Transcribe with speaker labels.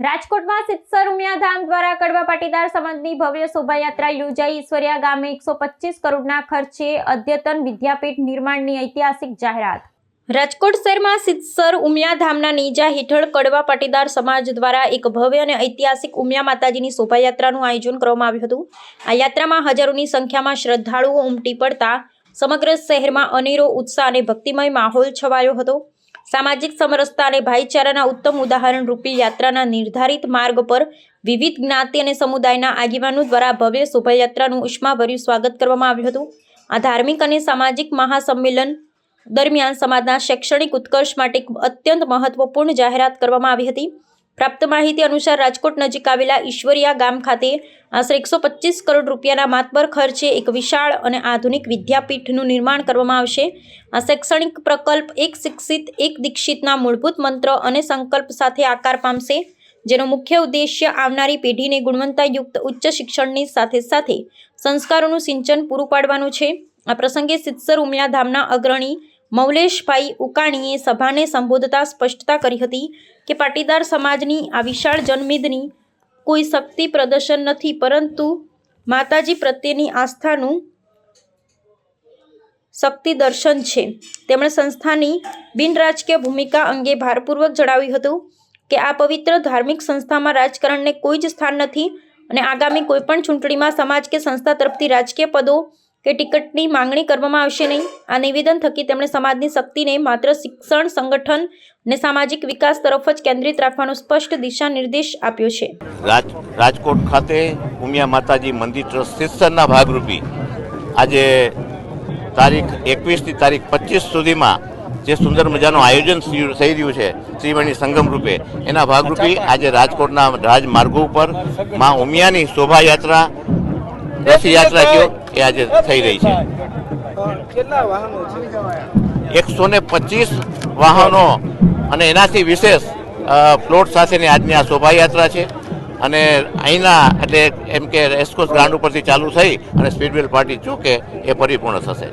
Speaker 1: રાજકોટમાં સિત્સર ઉમિયાધામ દ્વારા કડવા પાટીદાર સમાજની ભવ્ય શોભાયાત્રા યોજાઈ। ઈશ્વરિયા ગામે 125 કરોડના ખર્ચે અદ્યતન વિદ્યાપીઠ નિર્માણની ઐતિહાસિક જાહેરાત। રાજકોટ શહેરમાં સિત્સર ઉમિયાધામના નેજા હેઠળ કડવા પાટીદાર સમાજ દ્વારા એક ભવ્ય અને ઐતિહાસિક ઉમિયા માતાજીની શોભાયાત્રાનું આયોજન કરવામાં આવ્યું હતું। આ યાત્રામાં હજારોની સંખ્યામાં શ્રદ્ધાળુઓ ઉમટી પડતા સમગ્ર શહેરમાં અનેરો ઉત્સાહ અને ભક્તિમય માહોલ છવાયો હતો। સામાજિક સમરસતા અને ભાઈચારાના ઉત્તમ ઉદાહરણ રૂપી યાત્રાના નિર્ધારિત માર્ગ પર વિવિધ જ્ઞાતિ અને સમુદાયના આગેવાનો દ્વારા ભવ્ય શોભાયાત્રાનું ઉષ્માભર્યું સ્વાગત કરવામાં આવ્યું હતું। આ ધાર્મિક અને સામાજિક મહાસંમેલન દરમિયાન સમાજના શૈક્ષણિક ઉત્કર્ષ માટે અત્યંત મહત્વપૂર્ણ જાહેરાત કરવામાં આવી હતી। પ્રાપ્ત માહિતી અનુસાર રાજકોટ નજીક આવેલા ઈશ્વરિયા ગામ ખાતે આશરે 125 કરોડ રૂપિયાના માતબર ખર્ચે એક વિશાળ અને આધુનિક વિદ્યાપીઠનું નિર્માણ કરવામાં આવશે। આ શૈક્ષણિક પ્રકલ્પ એક શિક્ષિત એક દીક્ષિતના મૂળભૂત મંત્ર અને સંકલ્પ સાથે આકાર પામશે, જેનો મુખ્ય ઉદ્દેશ્ય આવનારી પેઢીને ગુણવત્તાયુક્ત ઉચ્ચ શિક્ષણની સાથે સાથે સંસ્કારોનું સિંચન પૂરું પાડવાનું છે। આ પ્રસંગે સિત્સર ઉમિયાધામના અગ્રણી મૌલેશભાઈ ઉકાણીએ સભાને સંબોધતા સ્પષ્ટતા કરી હતી કે પાટીદાર સમાજની આ વિશાળ જનમેદની કોઈ શક્તિ પ્રદર્શન નથી, પરંતુ માતાજી પ્રત્યેની આસ્થાનું શક્તિ દર્શન છે। તેમણે સંસ્થાની બિનરાજકીય ભૂમિકા અંગે ભારપૂર્વક જણાવ્યું હતું કે આ પવિત્ર ધાર્મિક સંસ્થામાં રાજકારણને કોઈ જ સ્થાન નથી અને આગામી કોઈપણ ચૂંટણીમાં સમાજ કે સંસ્થા તરફથી રાજકીય પદો કે ટિકિટની માંગણી કરવામાં આવશે નહીં। આ નિવેદન થકી તેમણે સમાજની શક્તિને માત્ર શિક્ષણ, સંગઠન અને સામાજિક વિકાસ તરફ જ કેન્દ્રિત રાખવાનો સ્પષ્ટ દિશા નિર્દેશ આપ્યો છે।
Speaker 2: રાજકોટ ખાતે ઉમિયા માતાજી મંદિર ટ્રસ્ટ સિત્સરના ભાગરૂપી આજે તારીખ 21 થી તારીખ 25 સુધીમાં જે સુંદર મજાનું આયોજન થઈ રહ્યું છે ત્રિવેણી સંગમ રૂપે, એના ભાગરૂપે આજે રાજકોટના રાજમાર્ગો ઉપર મા ઉમિયાની શોભાયાત્રા રથયાત્રા કયો એ આજે થઈ રહી છે। 125 વાહનો અને એનાથી વિશેષ પ્લોટ સાથેની આજની આ શોભાયાત્રા છે અને અહીંના એટલે એમ કે રેસકોર્સ ગ્રાઉન્ડ ઉપરથી ચાલુ થઈ અને સ્પીડવેલ પાર્ટી ચોકે એ પરિપૂર્ણ થશે।